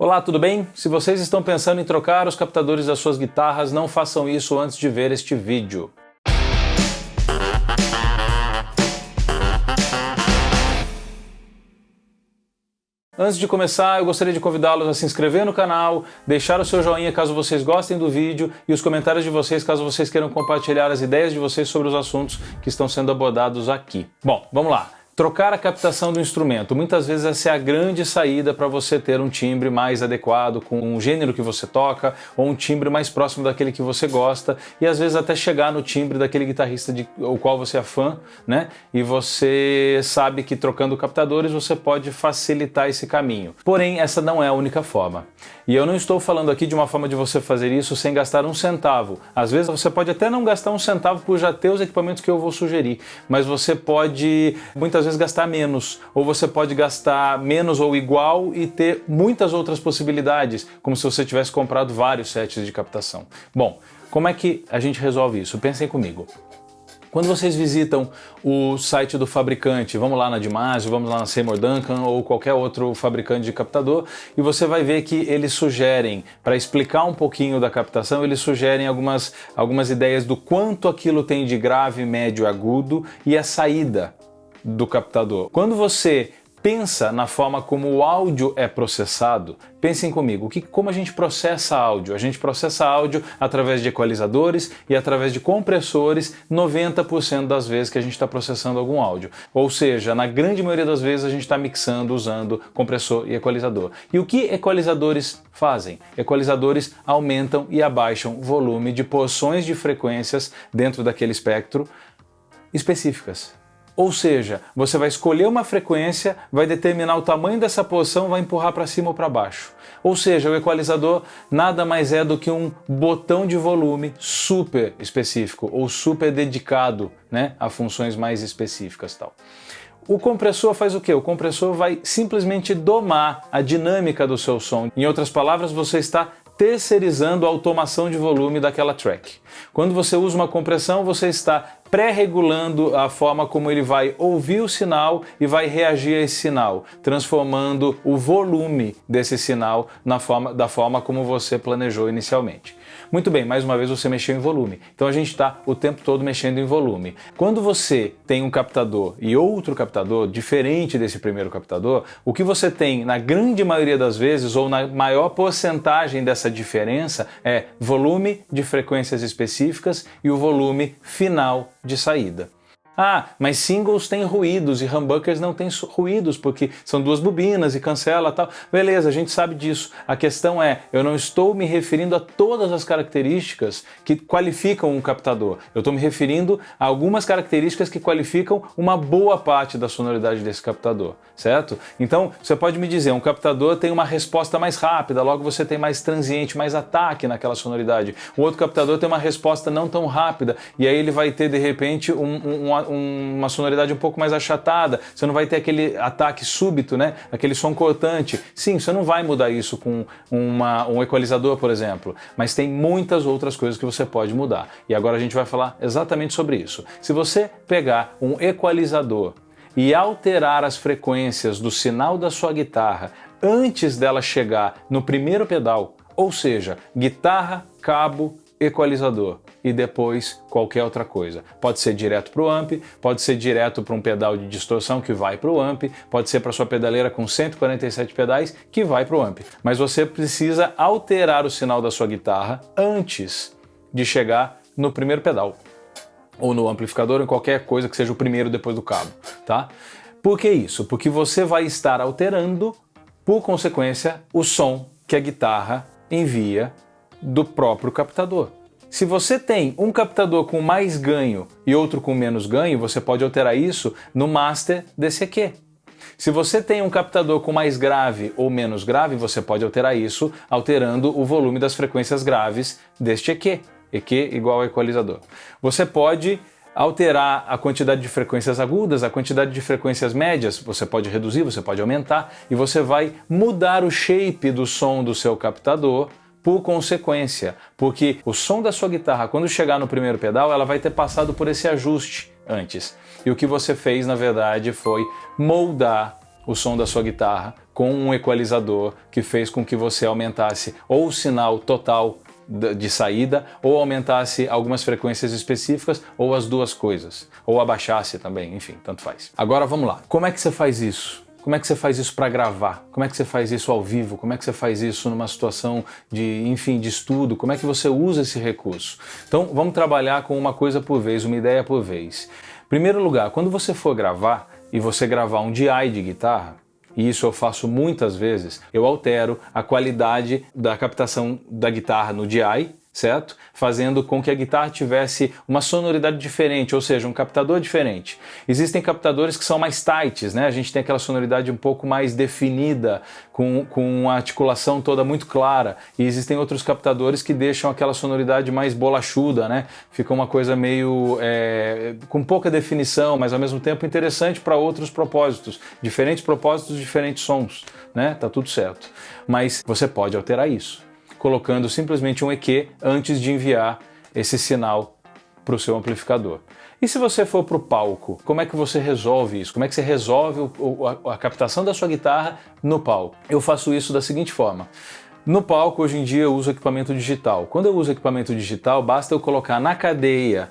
Olá, tudo bem? Se vocês estão pensando em trocar os captadores das suas guitarras, não façam isso antes de ver este vídeo. Antes de começar, eu gostaria de convidá-los a se inscrever no canal, deixar o seu joinha caso vocês gostem do vídeo e os comentários de vocês caso vocês queiram compartilhar as ideias de vocês sobre os assuntos que estão sendo abordados aqui. Bom, vamos lá. Trocar a captação do instrumento. Muitas vezes essa é a grande saída para você ter um timbre mais adequado com o gênero que você toca ou um timbre mais próximo daquele que você gosta e às vezes até chegar no timbre daquele guitarrista o qual você é fã, né? E você sabe que trocando captadores você pode facilitar esse caminho. Porém, essa não é a única forma. E eu não estou falando aqui de uma forma de você fazer isso sem gastar um centavo. Às vezes você pode até não gastar um centavo por já ter os equipamentos que eu vou sugerir, mas você pode muitas vezes gastar menos, ou você pode gastar menos ou igual e ter muitas outras possibilidades, como se você tivesse comprado vários sets de captação. Bom, como é que a gente resolve isso? Pensem comigo. Quando vocês visitam o site do fabricante, vamos lá na Dimarzio, vamos lá na Seymour Duncan ou qualquer outro fabricante de captador, e você vai ver que eles sugerem, para explicar um pouquinho da captação, eles sugerem algumas ideias do quanto aquilo tem de grave, médio e agudo e a saída do captador. Quando você pensa na forma como o áudio é processado, pensem comigo, como a gente processa áudio? A gente processa áudio através de equalizadores e através de compressores 90% das vezes que a gente está processando algum áudio. Ou seja, na grande maioria das vezes a gente está mixando usando compressor e equalizador. E o que equalizadores fazem? Equalizadores aumentam e abaixam o volume de porções de frequências dentro daquele espectro específicas. Ou seja, você vai escolher uma frequência, vai determinar o tamanho dessa porção, vai empurrar para cima ou para baixo. Ou seja, o equalizador nada mais é do que um botão de volume super específico ou super dedicado, né, a funções mais específicas, tal. O compressor faz o quê? O compressor vai simplesmente domar a dinâmica do seu som. Em outras palavras, você está terceirizando a automação de volume daquela track. Quando você usa uma compressão, você está pré-regulando a forma como ele vai ouvir o sinal e vai reagir a esse sinal, transformando o volume desse sinal da forma como você planejou inicialmente. Muito bem, mais uma vez você mexeu em volume. Então a gente está o tempo todo mexendo em volume. Quando você tem um captador e outro captador diferente desse primeiro captador, o que você tem na grande maioria das vezes, ou na maior porcentagem dessa diferença, é volume de frequências específicas e o volume final de saída. Ah, mas singles têm ruídos e humbuckers não têm ruídos porque são duas bobinas e cancela tal. Beleza, a gente sabe disso. A questão é, eu não estou me referindo a todas as características que qualificam um captador. Eu estou me referindo a algumas características que qualificam uma boa parte da sonoridade desse captador, certo? Então, você pode me dizer, um captador tem uma resposta mais rápida, logo você tem mais transiente, mais ataque naquela sonoridade. O outro captador tem uma resposta não tão rápida e aí ele vai ter, de repente, uma sonoridade um pouco mais achatada, você não vai ter aquele ataque súbito, né? Aquele som cortante. Sim, você não vai mudar isso com um equalizador, por exemplo, mas tem muitas outras coisas que você pode mudar. E agora a gente vai falar exatamente sobre isso. Se você pegar um equalizador e alterar as frequências do sinal da sua guitarra antes dela chegar no primeiro pedal, ou seja, guitarra, cabo, equalizador e depois qualquer outra coisa. Pode ser direto para o amp, pode ser direto para um pedal de distorção que vai para o amp, pode ser para sua pedaleira com 147 pedais que vai para o amp. Mas você precisa alterar o sinal da sua guitarra antes de chegar no primeiro pedal ou no amplificador, em qualquer coisa que seja o primeiro depois do cabo, tá? Por que isso? Porque você vai estar alterando, por consequência, o som que a guitarra envia do próprio captador. Se você tem um captador com mais ganho e outro com menos ganho, você pode alterar isso no master desse EQ. Se você tem um captador com mais grave ou menos grave, você pode alterar isso alterando o volume das frequências graves deste EQ. EQ igual a equalizador. Você pode alterar a quantidade de frequências agudas, a quantidade de frequências médias, você pode reduzir, você pode aumentar, e você vai mudar o shape do som do seu captador por consequência, porque o som da sua guitarra, quando chegar no primeiro pedal, ela vai ter passado por esse ajuste antes. E o que você fez, na verdade, foi moldar o som da sua guitarra com um equalizador que fez com que você aumentasse ou o sinal total de saída, ou aumentasse algumas frequências específicas, ou as duas coisas, ou abaixasse também, enfim, tanto faz. Agora vamos lá, como é que você faz isso? Como é que você faz isso para gravar? Como é que você faz isso ao vivo? Como é que você faz isso numa situação de, enfim, de estudo? Como é que você usa esse recurso? Então vamos trabalhar com uma coisa por vez, uma ideia por vez. Em primeiro lugar, quando você for gravar, e você gravar um DI de guitarra, e isso eu faço muitas vezes, eu altero a qualidade da captação da guitarra no DI, certo? Fazendo com que a guitarra tivesse uma sonoridade diferente, ou seja, um captador diferente. Existem captadores que são mais tights, né? A gente tem aquela sonoridade um pouco mais definida, com a articulação toda muito clara, e existem outros captadores que deixam aquela sonoridade mais bolachuda, né? Fica uma coisa meio com pouca definição, mas ao mesmo tempo interessante para outros propósitos, diferentes sons, né? Tá tudo certo. Mas você pode alterar isso, colocando simplesmente um EQ antes de enviar esse sinal para o seu amplificador. E se você for para o palco, como é que você resolve isso? Como é que você resolve a captação da sua guitarra no palco? Eu faço isso da seguinte forma. No palco, hoje em dia, eu uso equipamento digital. Quando eu uso equipamento digital, basta eu colocar na cadeia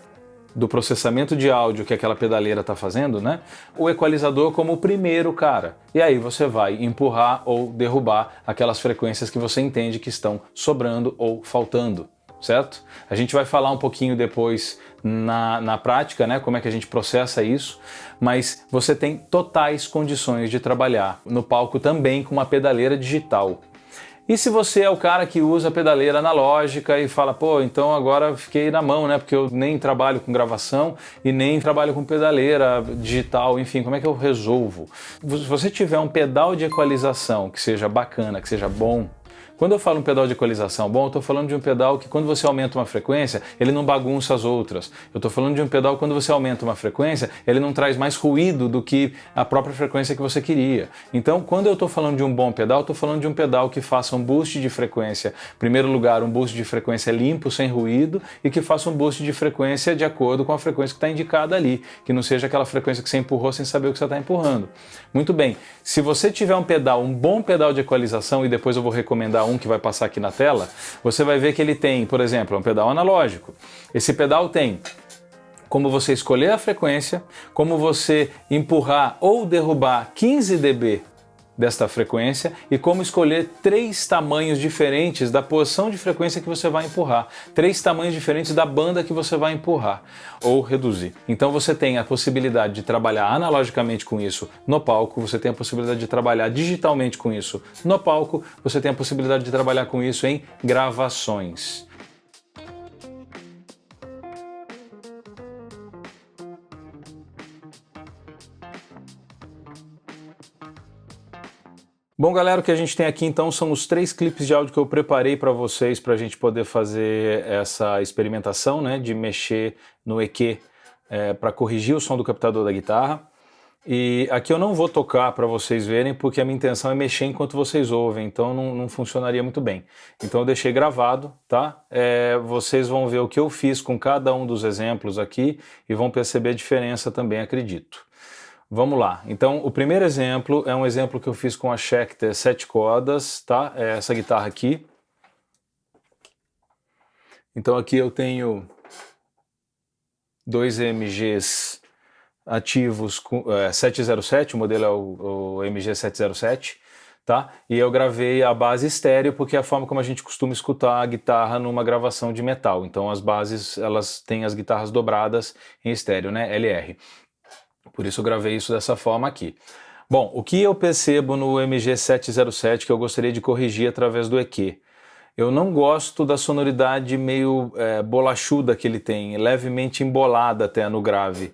do processamento de áudio que aquela pedaleira está fazendo, né, o equalizador como o primeiro cara. E aí você vai empurrar ou derrubar aquelas frequências que você entende que estão sobrando ou faltando, certo? A gente vai falar um pouquinho depois na prática, né, como é que a gente processa isso, mas você tem totais condições de trabalhar no palco também com uma pedaleira digital. E se você é o cara que usa a pedaleira analógica e fala, pô, então agora fiquei na mão, né? Porque eu nem trabalho com gravação e nem trabalho com pedaleira digital, enfim, como é que eu resolvo? Se você tiver um pedal de equalização que seja bacana, que seja bom. Quando eu falo um pedal de equalização bom, eu estou falando de um pedal que quando você aumenta uma frequência, ele não bagunça as outras. Eu estou falando de um pedal que quando você aumenta uma frequência, ele não traz mais ruído do que a própria frequência que você queria. Então, quando eu estou falando de um bom pedal, eu estou falando de um pedal que faça um boost de frequência. Em primeiro lugar, um boost de frequência limpo, sem ruído, e que faça um boost de frequência de acordo com a frequência que está indicada ali, que não seja aquela frequência que você empurrou sem saber o que você está empurrando. Muito bem, se você tiver um pedal, um bom pedal de equalização, e depois eu vou recomendar um que vai passar aqui na tela, você vai ver que ele tem, por exemplo, um pedal analógico. Esse pedal tem como você escolher a frequência, como você empurrar ou derrubar 15 dB desta frequência e como escolher 3 tamanhos diferentes da posição de frequência que você vai empurrar, 3 tamanhos diferentes da banda que você vai empurrar ou reduzir. Então você tem a possibilidade de trabalhar analogicamente com isso no palco, você tem a possibilidade de trabalhar digitalmente com isso no palco, você tem a possibilidade de trabalhar com isso em gravações. Bom, galera, o que a gente tem aqui então são os 3 clipes de áudio que eu preparei para vocês para a gente poder fazer essa experimentação, né, de mexer no EQ para corrigir o som do captador da guitarra. E aqui eu não vou tocar para vocês verem porque a minha intenção é mexer enquanto vocês ouvem, então não funcionaria muito bem. Então eu deixei gravado, tá? Vocês vão ver o que eu fiz com cada um dos exemplos aqui e vão perceber a diferença também, acredito. Vamos lá, então o primeiro exemplo é um exemplo que eu fiz com a Schecter 7 cordas, tá? É essa guitarra aqui. Então aqui eu tenho 2 MGs ativos com 707, o modelo é o MG707, tá? E eu gravei a base estéreo porque é a forma como a gente costuma escutar a guitarra numa gravação de metal. Então as bases, elas têm as guitarras dobradas em estéreo, né? LR. Por isso eu gravei isso dessa forma aqui. Bom, o que eu percebo no MG707 que eu gostaria de corrigir através do EQ? Eu não gosto da sonoridade meio bolachuda que ele tem, levemente embolada até no grave.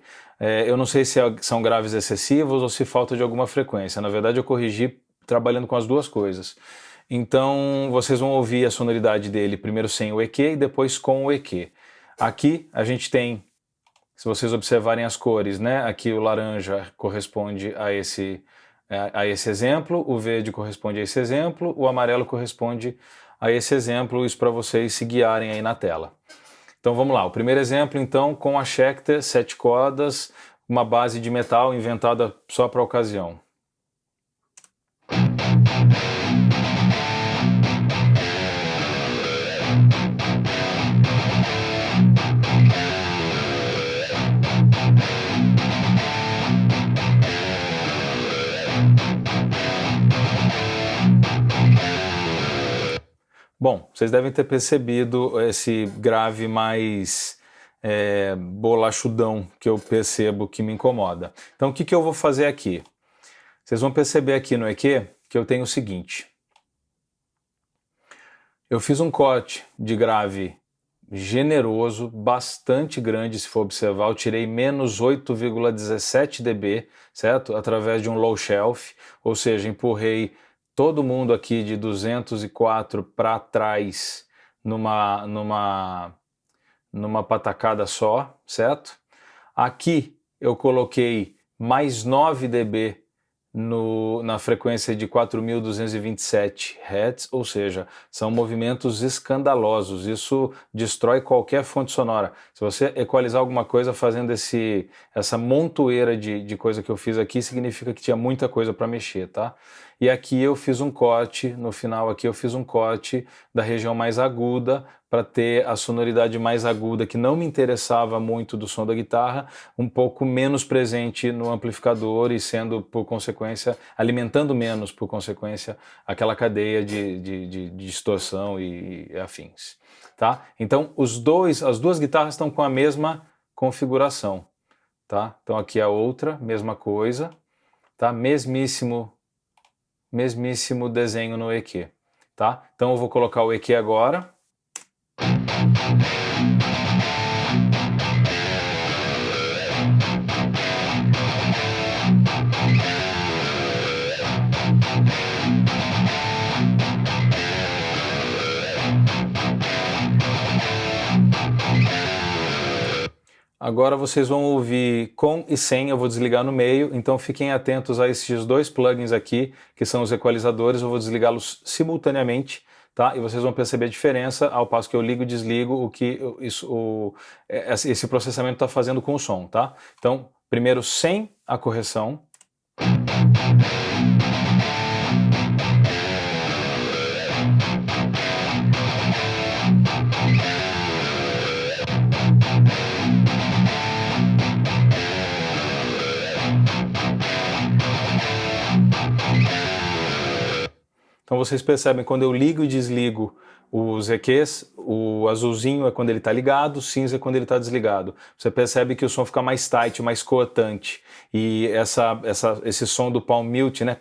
Eu não sei se são graves excessivos ou se falta de alguma frequência. Na verdade eu corrigi trabalhando com as duas coisas. Então vocês vão ouvir a sonoridade dele primeiro sem o EQ e depois com o EQ. Aqui a gente tem, se vocês observarem as cores, né? Aqui o laranja corresponde a esse exemplo, o verde corresponde a esse exemplo, o amarelo corresponde a esse exemplo, isso para vocês se guiarem aí na tela. Então vamos lá, o primeiro exemplo então com a Schecter 7 cordas, uma base de metal inventada só para a ocasião. Bom, vocês devem ter percebido esse grave mais bolachudão que eu percebo que me incomoda. Então o que eu vou fazer aqui? Vocês vão perceber aqui no EQ que eu tenho o seguinte. Eu fiz um corte de grave generoso, bastante grande se for observar, eu tirei menos 8,17 dB, certo? Através de um low shelf, ou seja, empurrei todo mundo aqui de 204 para trás numa patacada só, certo? Aqui eu coloquei mais 9 dB na frequência de 4.227 Hz, ou seja, são movimentos escandalosos, isso destrói qualquer fonte sonora. Se você equalizar alguma coisa fazendo essa montoeira de coisa que eu fiz aqui, significa que tinha muita coisa para mexer, tá? E aqui eu fiz um corte, no final aqui eu fiz um corte da região mais aguda, para ter a sonoridade mais aguda, que não me interessava muito do som da guitarra, um pouco menos presente no amplificador e sendo, por consequência, alimentando menos, por consequência, aquela cadeia de distorção e afins. Tá? Então, as duas guitarras estão com a mesma configuração. Tá? Então, aqui a outra, mesma coisa, tá? Mesmíssimo desenho no EQ. Tá? Então, eu vou colocar o EQ agora. Agora vocês vão ouvir com e sem, eu vou desligar no meio, então fiquem atentos a esses dois plugins aqui, que são os equalizadores, eu vou desligá-los simultaneamente, tá? E vocês vão perceber a diferença ao passo que eu ligo e desligo o que esse processamento está fazendo com o som, tá? Então, primeiro sem a correção. Então vocês percebem, quando eu ligo e desligo os EQs, o azulzinho é quando ele está ligado, o cinza é quando ele está desligado. Você percebe que o som fica mais tight, mais cortante. E esse som do palm mute, né,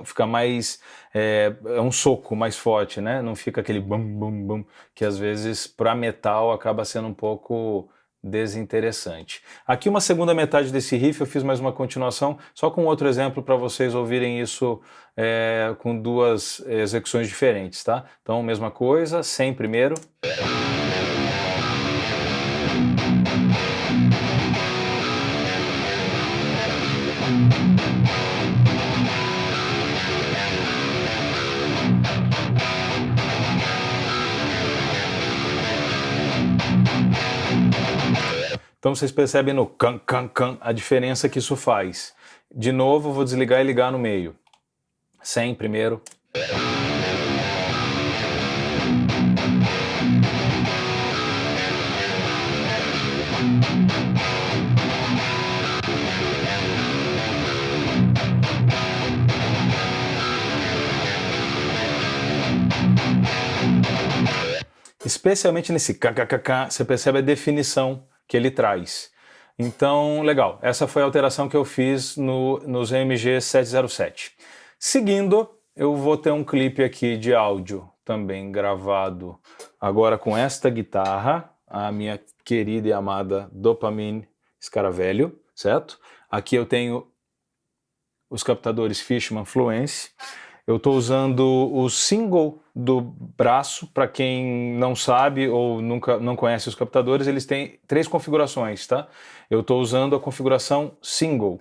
fica mais... É um soco mais forte, né? Não fica aquele bum, bum, bum, que às vezes para metal acaba sendo um pouco desinteressante. Aqui uma segunda metade desse riff, eu fiz mais uma continuação, só com outro exemplo para vocês ouvirem isso com duas execuções diferentes, tá? Então, mesma coisa, sem primeiro. Então vocês percebem no can, can, can a diferença que isso faz. De novo, eu vou desligar e ligar no meio. Sem primeiro. Especialmente nesse kkkk, você percebe a definição que ele traz. Então, legal. Essa foi a alteração que eu fiz nos AMG 707. Seguindo, eu vou ter um clipe aqui de áudio também gravado agora com esta guitarra, a minha querida e amada Dopamine Scaravello, certo? Aqui eu tenho os captadores Fishman Fluence. Eu estou usando o single do braço, para quem não sabe ou não conhece os captadores, eles têm 3 configurações, tá? Eu estou usando a configuração single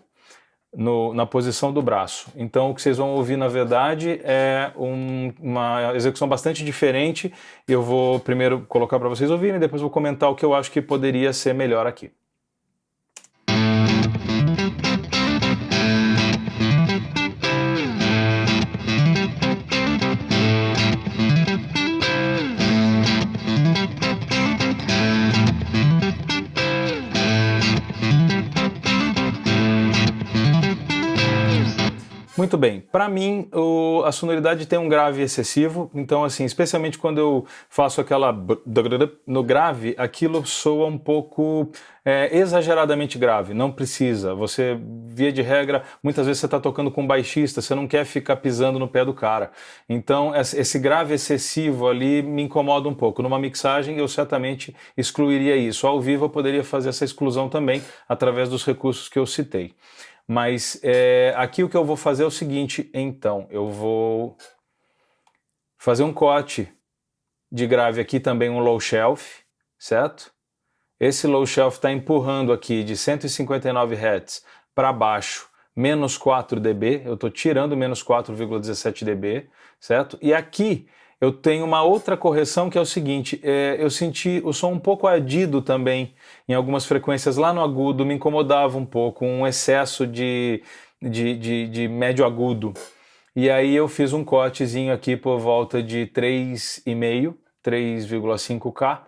na posição do braço. Então o que vocês vão ouvir na verdade é uma execução bastante diferente. Eu vou primeiro colocar para vocês ouvirem, depois vou comentar o que eu acho que poderia ser melhor aqui. Muito bem, para mim a sonoridade tem um grave excessivo, então assim, especialmente quando eu faço aquela no grave, aquilo soa um pouco exageradamente grave, não precisa. Você, via de regra, muitas vezes você está tocando com um baixista, você não quer ficar pisando no pé do cara. Então esse grave excessivo ali me incomoda um pouco. Numa mixagem eu certamente excluiria isso. Ao vivo eu poderia fazer essa exclusão também através dos recursos que eu citei. Mas aqui o que eu vou fazer é o seguinte, então, eu vou fazer um corte de grave aqui, também um low shelf, certo? Esse low shelf está empurrando aqui de 159 Hz para baixo, menos 4 dB, eu estou tirando menos 4,17 dB, certo? E aqui eu tenho uma outra correção que é o seguinte, eu senti o som um pouco adido também em algumas frequências lá no agudo, me incomodava um pouco, um excesso de médio agudo. E aí eu fiz um cortezinho aqui por volta de 3,5, 3,5K.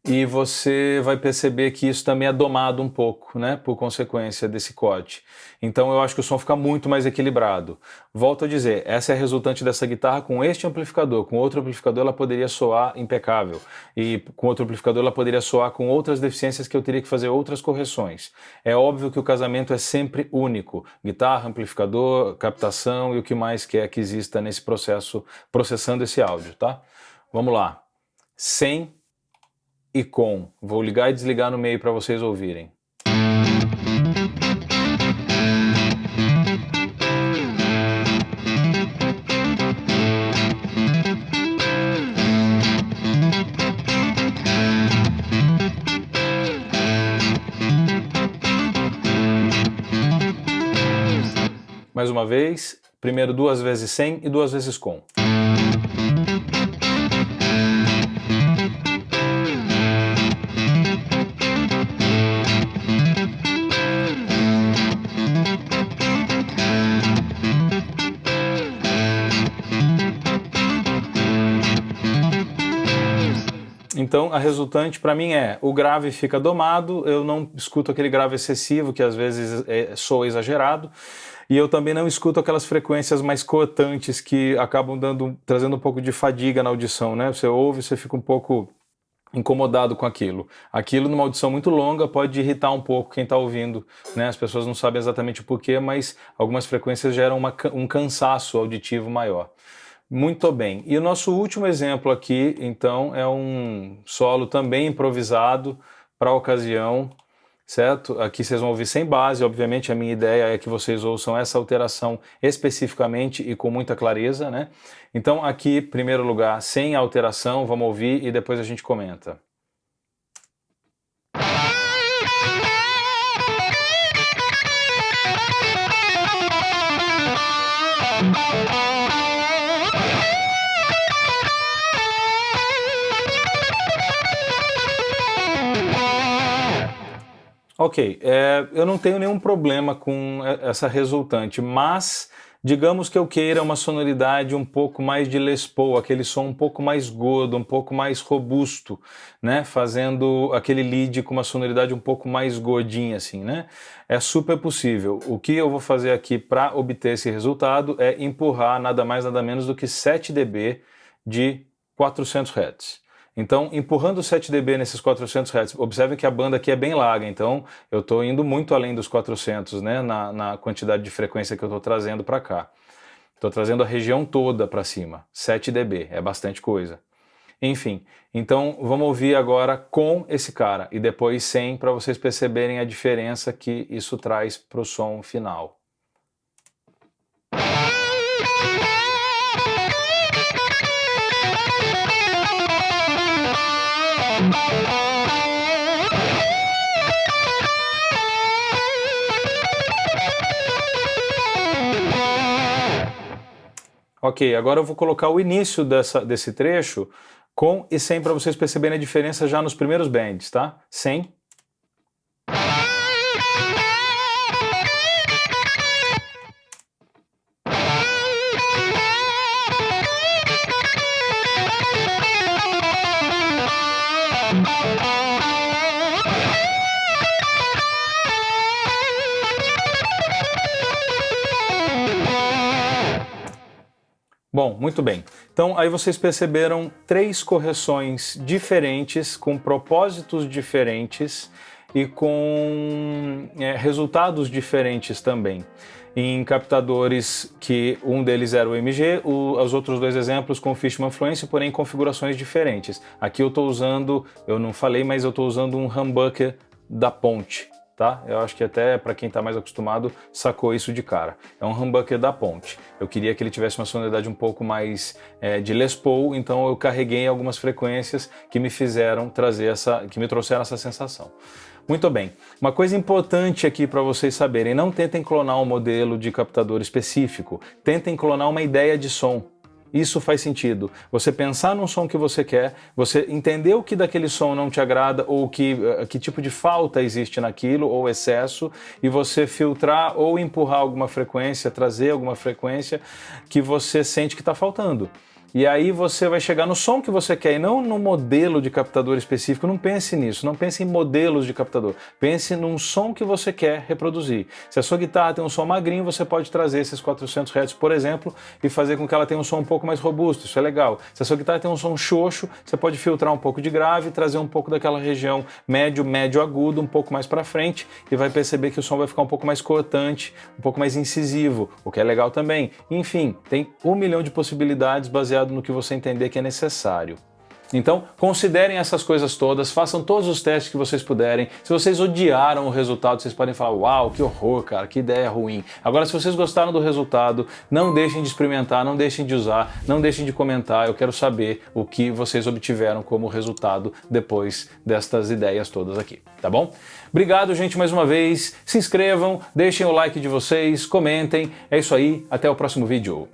E você vai perceber que isso também é domado um pouco, né, por consequência desse corte. Então eu acho que o som fica muito mais equilibrado. Volto a dizer, essa é a resultante dessa guitarra com este amplificador. Com outro amplificador ela poderia soar impecável. E com outro amplificador ela poderia soar com outras deficiências que eu teria que fazer outras correções. É óbvio que o casamento é sempre único. Guitarra, amplificador, captação e o que mais quer que exista nesse processo, processando esse áudio, tá? Vamos lá. Sem e com. Vou ligar e desligar no meio para vocês ouvirem. Mais uma vez, primeiro 2 vezes sem e 2 vezes com. Então a resultante para mim o grave fica domado, eu não escuto aquele grave excessivo que às vezes soa exagerado, e eu também não escuto aquelas frequências mais cortantes que acabam trazendo um pouco de fadiga na audição, né? Você ouve, você fica um pouco incomodado com aquilo. Aquilo numa audição muito longa pode irritar um pouco quem está ouvindo, né? As pessoas não sabem exatamente o porquê, mas algumas frequências geram um cansaço auditivo maior. Muito bem. E o nosso último exemplo aqui, então, é um solo também improvisado para a ocasião, certo? Aqui vocês vão ouvir sem base, obviamente a minha ideia é que vocês ouçam essa alteração especificamente e com muita clareza, né? Então aqui, em primeiro lugar, sem alteração, vamos ouvir e depois a gente comenta. Ok, eu não tenho nenhum problema com essa resultante, mas digamos que eu queira uma sonoridade um pouco mais de Les Paul, aquele som um pouco mais gordo, um pouco mais robusto, né? Fazendo aquele lead com uma sonoridade um pouco mais gordinha assim, né? É super possível. O que eu vou fazer aqui para obter esse resultado é empurrar nada mais nada menos do que 7 dB de 400 Hz. Então, empurrando 7 dB nesses 400 Hz, observem que a banda aqui é bem larga, então eu estou indo muito além dos 400, né, na quantidade de frequência que eu estou trazendo para cá. Estou trazendo a região toda para cima, 7 dB, é bastante coisa. Enfim, então vamos ouvir agora com esse cara e depois sem, para vocês perceberem a diferença que isso traz para o som final. Ok, agora eu vou colocar o início desse trecho com e sem para vocês perceberem a diferença já nos primeiros bends, tá? Sem. Bom, muito bem. Então aí vocês perceberam 3 correções diferentes, com propósitos diferentes e com resultados diferentes também. Em captadores que um deles era o MG, os outros 2 exemplos com Fishman Fluency, porém em configurações diferentes. Aqui eu estou usando, eu não falei, mas eu estou usando um humbucker da Ponte. Tá? Eu acho que até para quem está mais acostumado sacou isso de cara. É um humbucker da Ponte. Eu queria que ele tivesse uma sonoridade um pouco mais de Les Paul, então eu carreguei algumas frequências que me fizeram trazer que me trouxeram essa sensação. Muito bem. Uma coisa importante aqui para vocês saberem: não tentem clonar um modelo de captador específico. Tentem clonar uma ideia de som. Isso faz sentido. Você pensar num som que você quer, você entender o que daquele som não te agrada ou que tipo de falta existe naquilo ou excesso, e você filtrar ou empurrar alguma frequência, trazer alguma frequência que você sente que está faltando. E aí você vai chegar no som que você quer e não no modelo de captador específico. Não pense nisso, não pense em modelos de captador. Pense num som que você quer reproduzir. Se a sua guitarra tem um som magrinho, você pode trazer esses 400 Hz, por exemplo, e fazer com que ela tenha um som um pouco mais robusto. Isso é legal. Se a sua guitarra tem um som xoxo, você pode filtrar um pouco de grave, trazer um pouco daquela região médio agudo, um pouco mais para frente, e vai perceber que o som vai ficar um pouco mais cortante, um pouco mais incisivo, o que é legal também. Enfim, tem 1 milhão de possibilidades baseado no que você entender que é necessário. Então, considerem essas coisas todas, façam todos os testes que vocês puderem. Se vocês odiaram o resultado, vocês podem falar: uau, que horror, cara, que ideia ruim. Agora, se vocês gostaram do resultado, não deixem de experimentar, não deixem de usar, não deixem de comentar. Eu quero saber o que vocês obtiveram como resultado depois destas ideias todas aqui, tá bom? Obrigado, gente, mais uma vez. Se inscrevam, deixem o like de vocês, comentem. É isso aí, até o próximo vídeo.